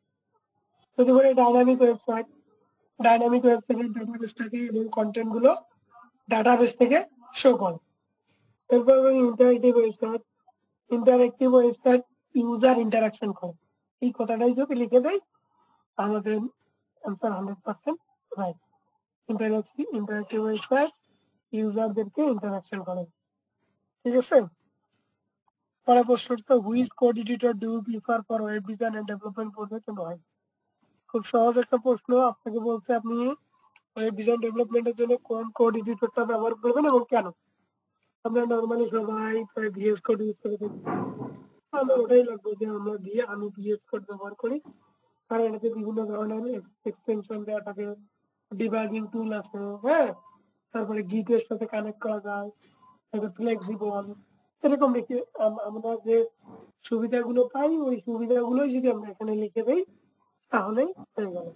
যদি বলি ডাইনামিক ওয়েবসাইটের ডাটাবেস থাকে এবং কন্টেন্ট গুলো ডাটাবেস থেকে শো করে। এরপর ইন্টারেক্টিভ ওয়েবসাইট ইউজার ইন্টারাকশন করে। এই কথাটাই যদি লিখে দেয় আমাদের অ্যান্সার 100% রাইট। ইন্টারেক্টিভ ওয়েবসাইট ইউজারদেরকে ইন্টারাকশন করে। ঠিক আছে? পরের প্রশ্ন হচ্ছে which code editor do you prefer for web design and development project and why? খুব সহজ একটা প্রশ্ন। আপনাকে বলছে আপনি ওয়েব ডিজাইন ডেভেলপমেন্টের জন্য কোন কোড এডিটরটা ব্যবহার করবেন এবং কেন? আমরা নরমালি সবাই প্রায় ভিএস কোড ইউজ করে থাকি। আমরা ওটাই লাগবে যে আমি ভিএস কোড ব্যবহার করি, কারণ এটাতে বিভিন্ন ধরনের এক্সটেনশন দেওয়া থাকে, ডিবাগিং টুল আছে, হ্যাঁ, তারপরে গিটের সাথে কানেক্ট করা যায়, এটা ফ্লেক্সিবল। এরকম রেখে আমরা যে সুবিধাগুলো পাই ওই সুবিধাগুলোই যদি আমরা এখানে লিখে দিই তাহলেই হয়ে গেল।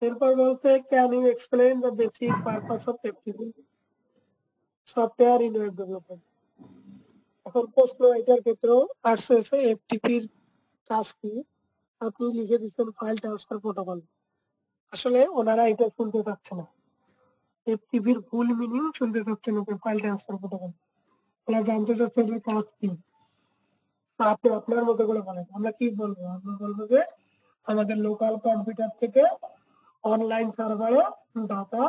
এরপর বলছে can you explain the basic purpose of FTP software in web development? এখন এখন প্রশ্ন এটার ক্ষেত্রেও আসছে এফটিপির কাজ কি? আপনি লিখে দিচ্ছেন ফাইল ট্রান্সফার প্রোটোকল। আসলে ওনারা এটা শুনতে চাচ্ছে না। এফটিপির ফুল মিনিং শুনতে চাচ্ছে না, ফাইল ট্রান্সফার প্রোটোকল। ওরা জানতে চাচ্ছে এটার কাজ কি। আপনি আপনার মতো করে বলেন, আমরা কি বলবো? আমরা বলবো যে আমাদের লোকাল কম্পিউটার থেকে অনলাইন সার্ভারে ডাটা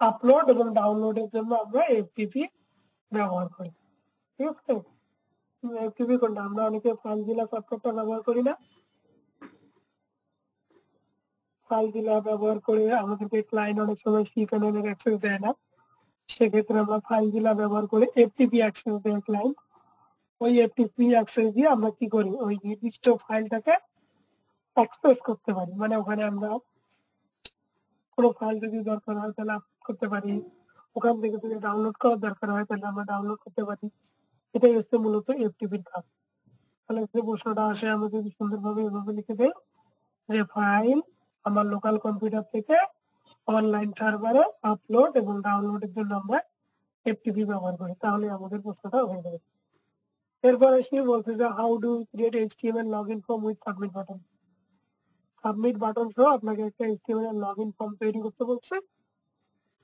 আপলোড এবং ডাউনলোডের জন্য আমরা এফটিপি ব্যবহার করি। ঠিক আছে? এফটিপি কোনটা? আমরা অনেকে ফাইলজিলা সফটওয়্যারটা ব্যবহার করি না? ফাইলজিলা ব্যবহার করে আমাদেরকে ক্লায়েন্ট অনেক সময় cPanel এর অ্যাক্সেস দেয় না। সেক্ষেত্রে আমরা ফাইলজিলা ব্যবহার করে এফটিপি অ্যাক্সেস দেয় ক্লায়েন্ট। ওই এফটিপি অ্যাক্সেস দিয়ে আমরা কি করি? ওই নির্দিষ্ট ফাইলটাকে অ্যাক্সেস করতে পারি। মানে ওখানে আমরা কোনো ফাইল যদি দরকার হয় তাহলে আপলোড করতে পারি। ওখান থেকে যদি ডাউনলোড করার দরকার হয় তাহলে আমরা ডাউনলোড করতে পারি। এটাই হচ্ছে মূলত এফটিপির কাজ। তাহলে যে প্রশ্নটা আসে আমরা যদি সুন্দরভাবে এভাবে লিখে দেই যে ফাইল আমার লোকাল কম্পিউটার থেকে অনলাইন সার্ভারে আপলোড এবং ডাউনলোডের জন্য আমরা এফটিপি ব্যবহার করি, তাহলে আমাদের প্রশ্নটা হয়ে যাবে। এরপরে সে বলছে যে how do create HTML login form with submit button. Submit button সহ আপনাকে একটা এইচটিএমএল লগইন ফর্ম তৈরি করতে বলছে।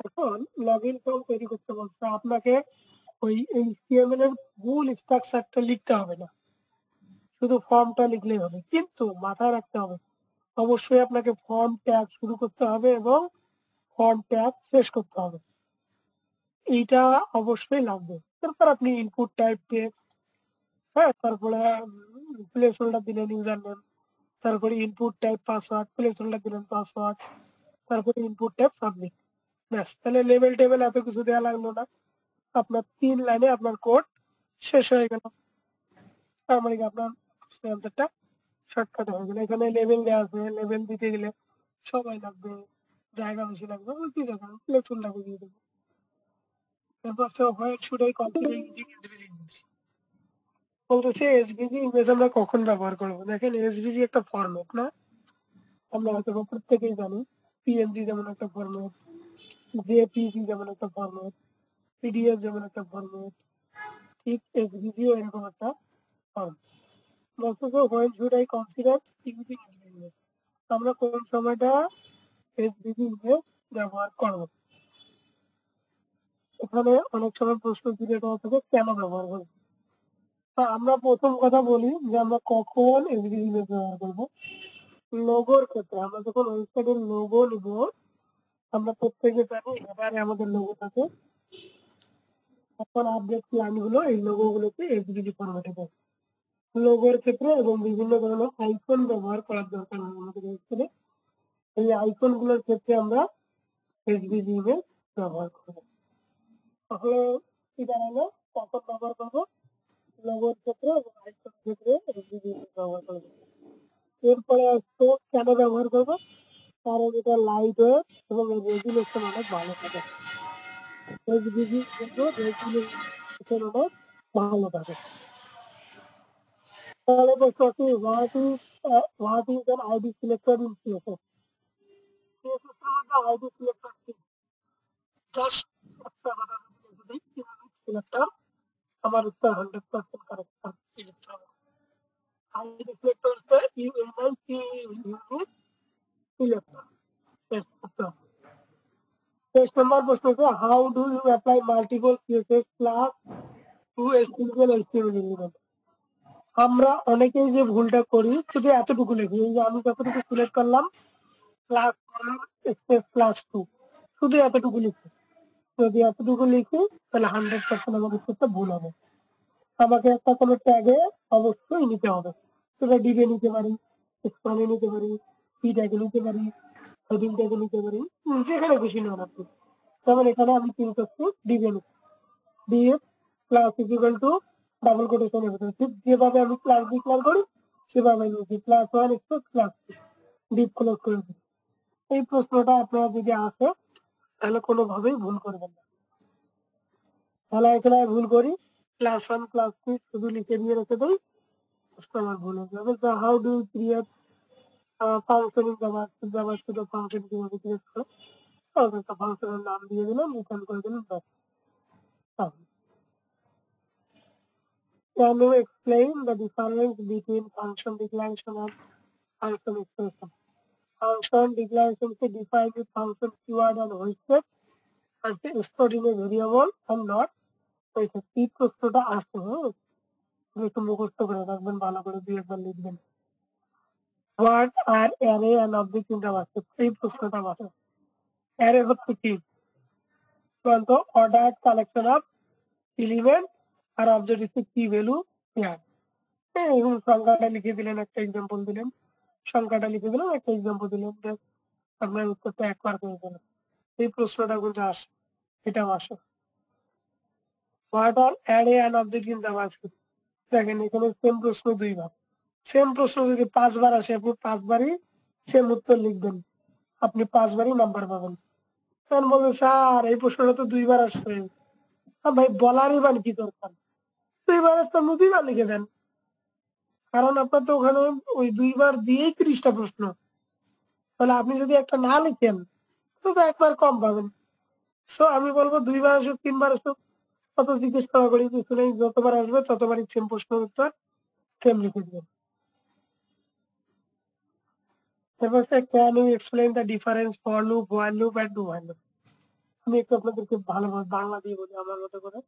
এখন লগইন ফর্ম তৈরি করতে বলছে, আপনাকে ওই এইচটিএমএল এর মূল স্ট্রাকচারটা লিখতে হবে না, শুধু ফর্মটা লিখলেই হবে। কিন্তু মাথায় রাখতে হবে অবশ্যই আপনাকে ফর্ম ট্যাগ শুরু করতে হবে এবং ফর্ম ট্যাগ শেষ করতে হবে। এইটা অবশ্যই লাগবে। তারপর আপনি ইনপুট টাইপ টেক্সট, হ্যাঁ, তারপরে প্লেস হোল্ডার দিলেন ইউজার নেম, তারপরে input type password, place holder দিলেন পাসওয়ার্ড, তারপরে ইনপুট টাইপ সাবমিট। ব্যাস, তাহলে লেভেল টেবিল এত কিছু দেওয়া লাগলো না। আপনার 3 লাইনে আপনার কোড শেষ হয়ে গেল। তার মানে কি আপনার অ্যান্সারটা শর্টকাট হয়ে গেল। এখানে লেভেল দেওয়া আছে, লেভেল দিতে গেলে সময় লাগবে, জায়গা বেশি লাগবে, কি দরকার প্লেস হোল্ডার দিয়ে দেবো। তারপর white should I consider using SVG image. বলতেছে এসভিজি ইমেজ আমরা কখন ব্যবহার করবো? দেখেন এসভিজি একটা ফরম্যাট না, আমরা হয়তো প্রত্যেকেই জানি। পিএনজি যেমন একটা ফরম্যাট, জেপিজি যেমন একটা ফরম্যাট, পিডিএফ যেমন একটা ফরম্যাট, ঠিক এসভিজিও এরকম একটা ফরম্যাট। বলছে যে when should I consider using SVG image, আমরা কোন সময়টা এসভিজি ইমেজ ব্যবহার করব। এখানে অনেক সময় প্রশ্ন জিজ্ঞেস করা থাকে কেন ব্যবহার করবো। আমরা প্রথম কথা বলি যে আমরা কখন এসভিজি ইমেজ ব্যবহার করব। লোগোর ক্ষেত্রে আমরা যখন ওয়েবসাইটের লোগো নিব, আমরা প্রত্যেকে জানি এবারে আমাদের লোগো থাকে, তখন আপডেট প্ল্যান গুলো এই লোগো গুলোকে এসভিজি ফরম্যাটে দেয়। লোগোর ক্ষেত্রে এবং বিভিন্ন ধরনের আইকন ব্যবহার করার দরকার হয় আমাদের ওয়েবসাইটে। এই আইকন গুলোর ক্ষেত্রে আমরা এসভিজি ইমেজ ব্যবহার করব। তাহলে কি দাঁড়ালো, কখন ব্যবহার করবো? লোগোর ক্ষেত্রে এবং আইকন ক্ষেত্রে এসভিজি ইমেজ ব্যবহার করব। এরপরে আসতো কেন ব্যবহার করবো, কারণ এটা লাইট ওয়েট এবং এর রেজুলেশন অনেক ভালো থাকে। এসভিজি রেজুলেশন অনেক ভালো থাকে। তাহলে প্রশ্ন আছে what is an ID selector in CSS. CSS এর মধ্যে আইডি সিলেক্টর কি? জাস্ট একটা কথা যদি লিখে দিই ইউনিক সিলেক্টর, আমার উত্তর 100% কারেক্ট হবে। আইডি সিলেক্টর হচ্ছে UNIC unique selector. Test number প্রশ্ন হচ্ছে how do you apply multiple CSS class to a single HTML element. আমরা অনেকেই যে ভুলটা করি শুধু এতটুকু লিখি, এই যে আমি যতটুকু সিলেক্ট করলাম ক্লাস 1 স্পেস ক্লাস 2, শুধু এতটুকু লিখি। যদি এতটুকু লিখি তাহলে 100% আমার উত্তরটা ভুল হবে। আমাকে একটা কোনো ট্যাগে অবশ্যই নিতে হবে। সেটা ডিবে নিতে পারি, স্পনে নিতে পারি, পি ট্যাগে নিতে পারি, হেডিং ট্যাগে নিতে পারি, যেখানে খুশি নেন আপনি। যেমন এখানে আমি কি করছি, ডিবে নিচ্ছি, DF class equal to double কোটেশনের ভিতরে, ঠিক যেভাবে আমি ক্লাস ডিক্লেয়ার করি সেভাবে নিয়েছি, class 1 space class 2, div close করে দিই। এই প্রশ্নটা আপনারা যদি আসে তাহলে কোনোভাবেই ভুল করবেন না। তাহলে এখানে ভুল করি, ক্লাস 1 ক্লাস 2 শুধু লিখে দিয়ে রেখে দিই, প্রশ্ন আমার ভুল হয়ে যাবে। তো how do you create function in JavaScript function কিভাবে ক্রিয়েট করে, একটা ফাংশনের নাম দিয়ে দিলাম, রিটার্ন করে দিলাম, ব্যাস। Can you explain the difference between function declaration and function expression? Function declaration is defined with function keyword and whisper as stored in a variable and not whisper. এই প্রশ্নটা আসছে, হ্যাঁ, একটু মুখস্থ করে রাখবেন, ভালো করে 2-1 বার লিখবেন। What are array and object in JavaScript? এই প্রশ্নটা আসে। Array হচ্ছে কি? বলতো ordered collection of element R object is key value pair. হ্যাঁ, এবং সংখ্যাটা লিখে দিলেন, একটা এক্সাম্পল দিলেন, সংখ্যাটা লিখে দিলেন, একটা এক্সাম্পল দিলেন, ব্যাস আপনার উত্তরটা 1 মার্ক হয়ে গেল। এই প্রশ্নটা কিন্তু আসে, এটাও আসে। What are array and object in JavaScript? দেখেন এখানে সেম প্রশ্ন 2 বার। সেম প্রশ্ন যদি 5 বার আসে, আপনি 5 বারই সেম উত্তর লিখবেন, আপনি 5 বারই নাম্বার পাবেন। তখন বলবে স্যার এই প্রশ্নটা তো 2 বার আসছে। ভাই বলারই বা কি দরকার? 2 বার আসতে আপনি 2 বার লিখে দেন। কারণ আপনার তো ওখানে ওই 2 বার দিয়েই 30টা প্রশ্ন। তাহলে আপনি যদি একটা না লিখেন তবে 1 বার কম পাবেন। সো আমি বলবো 2 বার আসুক, 3 বার আসুক, অত জিজ্ঞেস করাকরি কিছু নেই। যতবার আসবে ততবারই সেম প্রশ্নের উত্তর সেম লিখে দিবেন। এরপর can you explain the difference for loop, while loop and do while loop? আমি একটু আপনাদেরকে ভালোভাবে বাংলা দিয়ে বলি আমার মতো করে।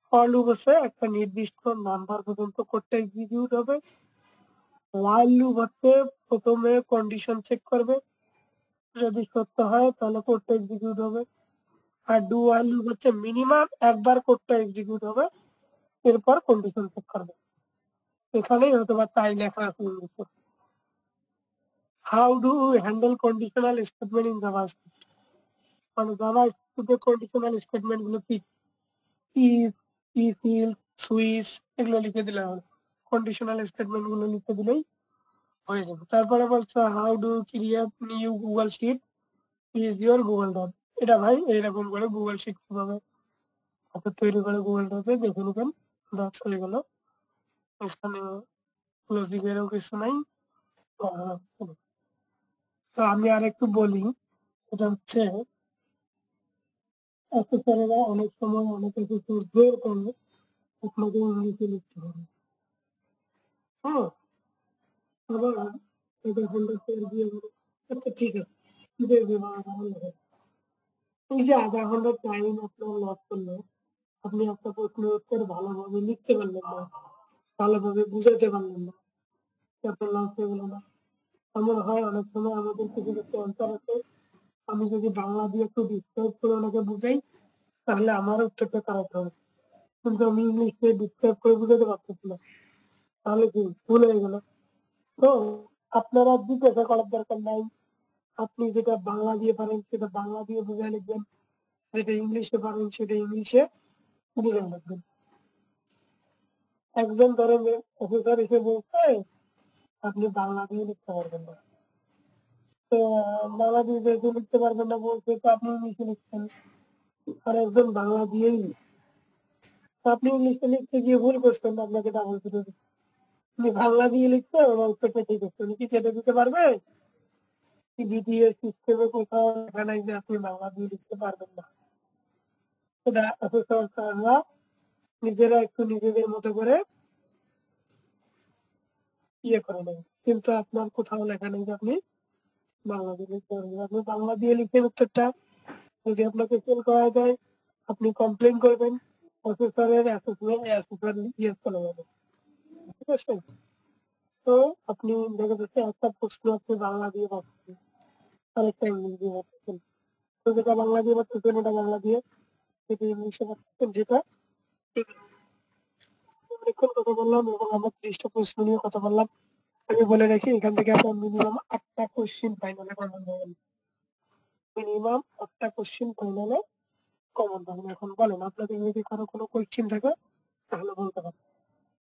ফর লুপ হচ্ছে একটা নির্দিষ্ট নাম্বার পর্যন্ত কোডটা এক্সিকিউট হবে। হোয়াইল লুপ হচ্ছে প্রথমে কন্ডিশন চেক করবে, যদি সত্য হয় তাহলে কোডটা এক্সিকিউট হবে। আর ডু হোয়াইল লুপ হচ্ছে মিনিমাম একবার কোডটা এক্সিকিউট হবে, এরপর কন্ডিশন চেক করবে। এখানেই হয়তোবা তাই লেখা আছে ইংলিশে। How do you handle conditional statement in JavaScript? মানে জাভাস্ক্রিপ্টে কন্ডিশনাল স্টেটমেন্ট গুলো কি? ইফ, ইফ ইলস, সুইচ এগুলো লিখে দিলে হবে। কন্ডিশনাল স্টেটমেন্ট গুলো লিখে দিলেই হয়ে যাবে। তারপরে বলছে how do create new Google sheet is your Google drive? এটা ভাই এইরকম করে গুগল শিট কিভাবে তৈরি করে গুগল ড্রাইভে দেখে নেবেন, ব্যাস হয়ে গেল। এখানে লজিকেরও কিছু নাই। তো আমি আর একটু বলি, এটা হচ্ছে অফিসারেরা অনেক সময় অনেক কিছু জোর করে আপনাকে ইংলিশে লিখতে হবে। হ্যাঁ, আবার এটা হন্ডা শেয়ার দিয়ে বলে, আচ্ছা ঠিক আছে, দিয়ে দেবো আধা ঘন্টা। এই যে আধা ঘন্টা টাইম আপনার লস করলো, আপনি আপনার প্রশ্নের উত্তর ভালোভাবে লিখতে পারলেন না, ভালোভাবে বুঝাতে পারলেন না, আপনার লস হয়ে গেল না? এমন হয় অনেক সময় আমাদের কিছু কিছু অ্যান্সার আছে, আমি যদি বাংলা দিয়ে একটু ডিসক্রাইব করে ওনাকে বুঝাই তাহলে আমার উত্তরটা কারেক্ট হবে, কিন্তু আমি ইংলিশ দিয়ে ডিসক্রাইব করে বুঝাতে পারতেছি না, তাহলে কি ভুল হয়ে গেল? তো আপনারা জিজ্ঞাসা করার দরকার নাই, আপনি যেটা বাংলা দিয়ে পারেন সেটা বাংলা দিয়ে বুঝাই লিখবেন, যেটা ইংলিশে পারেন সেটা ইংলিশে বুঝাই লিখবেন। একজন ধরেন অফিসার এসে বলছে আপনি বাংলা দিয়ে লিখতে পারবেন না, তো বাংলা দিয়ে যেহেতু লিখতে পারবেন না বলছে, তো আপনি ইংলিশে লিখছেন। আর একজন বাংলা দিয়েই আপনি ইংলিশে লিখতে গিয়ে ভুল করছেন, আপনাকে ডাবল করে দিচ্ছে। আপনি বাংলা দিয়ে লিখতে ওরা উত্তরটা ঠিক আছে, উনি কি কেটে দিতে পারবে? বিটিএস সিস্টেমে কোথাও লেখা নাই যে আপনি বাংলা দিয়ে লিখতে পারবেন না। এটা অফিসার স্যাররা নিজেরা একটু নিজেদের মতো করে ইয়ে করে নেয়, কিন্তু আপনার কোথাও লেখা নেই যে আপনি বাংলা দিয়ে লিখতে পারবেন। আপনি বাংলা দিয়ে লিখেন উত্তরটা, যদি আপনাকে ফেল করা যায় আপনি কমপ্লেন করবেন, অফিসারের অ্যাসেসমেন্ট অ্যাসেসর ইয়ে চলে যাবে, ঠিক আছে? তো আপনি দেখা যাচ্ছে একটা প্রশ্ন আপনি বাংলা দিয়ে পাচ্ছেন, আরেকটা ইংলিশ দিয়ে পাচ্ছেন, তো যেটা বাংলা দিয়ে পাচ্ছেন ওটা বাংলা দিয়ে, যেটা ইংলিশে পাচ্ছেন যেটা। অনেকক্ষণ কথা বললাম এবং আমার 30টা প্রশ্ন নিয়ে কথা বললাম। আমি বলে রাখি এখান থেকে আপনার মিনিমাম 8টা কোশ্চিন ফাইনালে কমন পাবেন, মিনিমাম 8টা কোশ্চিন ফাইনালে কমন পাবেন। এখন বলেন আপনাদের যদি কারো কোনো কোশ্চিন থাকে তাহলে বলতে পারেন।